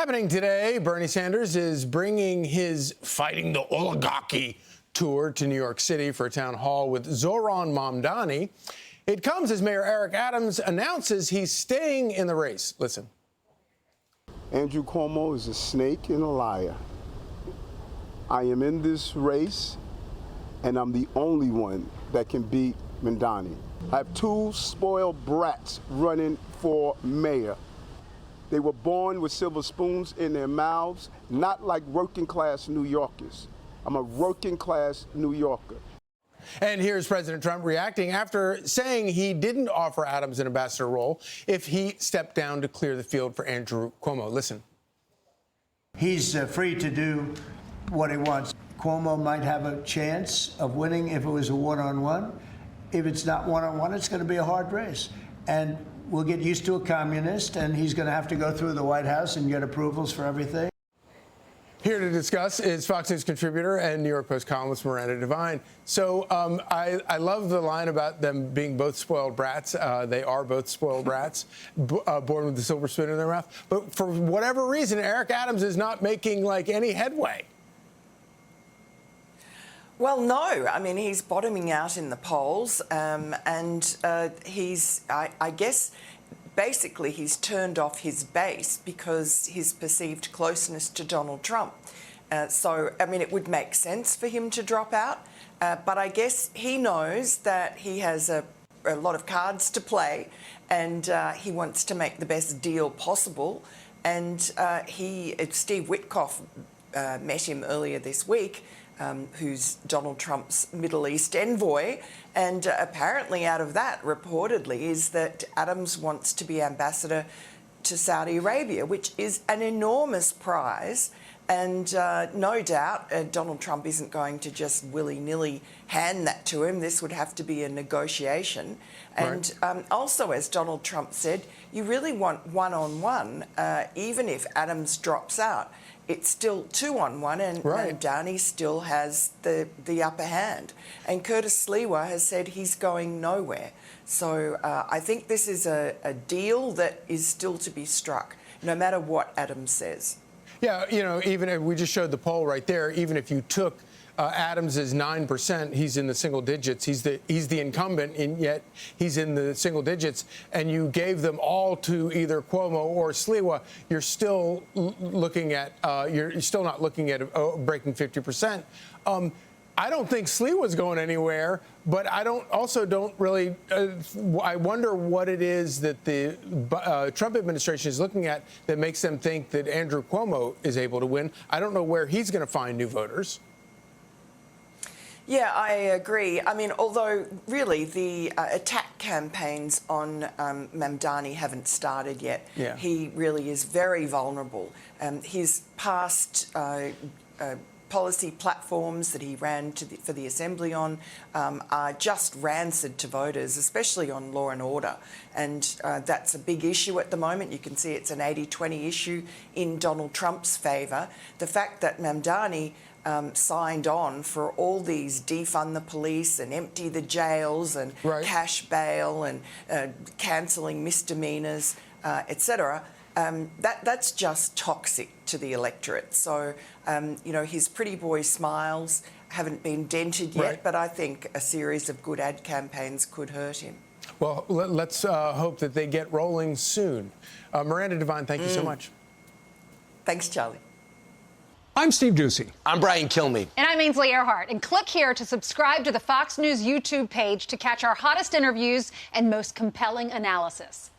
Happening today, Bernie Sanders is bringing his Fighting the Oligarchy tour to New York City for a town hall with Zohran Mamdani. It comes as Mayor Eric Adams announces he's staying in the race. Listen. Andrew Cuomo is a snake and a liar. I am in this race, and I'm the only one that can beat Mamdani. I have two spoiled brats running for mayor. They were born with silver spoons in their mouths, not like working-class New Yorkers. I'm a working-class New Yorker. And here's President Trump reacting after saying he didn't offer Adams an ambassador role if he stepped down to clear the field for Andrew Cuomo. Listen. He's free to do what he wants. Cuomo might have a chance of winning if it was a one-on-one. If it's not one-on-one, it's going to be a hard race. And we'll get used to a communist, and he's going to have to go through the White House and get approvals for everything. Here to discuss is Fox News contributor and New York Post columnist Miranda Devine. So I love the line about them being both spoiled brats. They are both spoiled brats, born with the silver spoon in their mouth. But for whatever reason, Eric Adams is not making like any headway. Well, no. I mean, he's bottoming out in the polls, and he's, I guess, basically he's turned off his base because his perceived closeness to Donald Trump. So, I mean, it would make sense for him to drop out, but I guess he knows that he has a lot of cards to play, and he wants to make the best deal possible. And Steve Witkoff met him earlier this week, who's Donald Trump's Middle East envoy. And apparently out of that, reportedly, is that Adams wants to be ambassador to Saudi Arabia, which is an enormous prize. And no doubt Donald Trump isn't going to just willy-nilly hand that to him. This would have to be a negotiation. And also, as Donald Trump said, you really want one-on-one, even if Adams drops out. It's still 2-on-1, and Mamdani still has the upper hand. And Curtis Sliwa has said he's going nowhere. So I think this is a deal that is still to be struck, no matter what Adams says. Yeah, you know, even if we just showed the poll right there, even if you took Adams is 9%. He's in the single digits. He's the incumbent, and yet he's in the single digits. And you gave them all to either Cuomo or Sliwa. You're still looking at you're still not looking at breaking 50%. I don't think Sliwa's going anywhere, but I don't really. I wonder what it is that the Trump administration is looking at that makes them think that Andrew Cuomo is able to win. I don't know where he's going to find new voters. Yeah, I agree. I mean, although really the attack campaigns on Mamdani haven't started yet. Yeah. He really is very vulnerable. His past policy platforms that he ran for the Assembly on are just rancid to voters, especially on law and order. And that's a big issue at the moment. You can see it's an 80-20 issue in Donald Trump's favour. The fact that Mamdani signed on for all these defund the police and empty the jails and cash bail and cancelling misdemeanours, etc., that's just toxic to the electorate. So, you know, his pretty boy smiles haven't been dented yet, but I think a series of good ad campaigns could hurt him. Well, let's hope that they get rolling soon. Miranda Devine, thank you so much. Thanks, Charlie. I'm Steve Ducey. I'm Brian Kilmeade. And I'm Ainsley Earhart. And click here to subscribe to the Fox News YouTube page to catch our hottest interviews and most compelling analysis.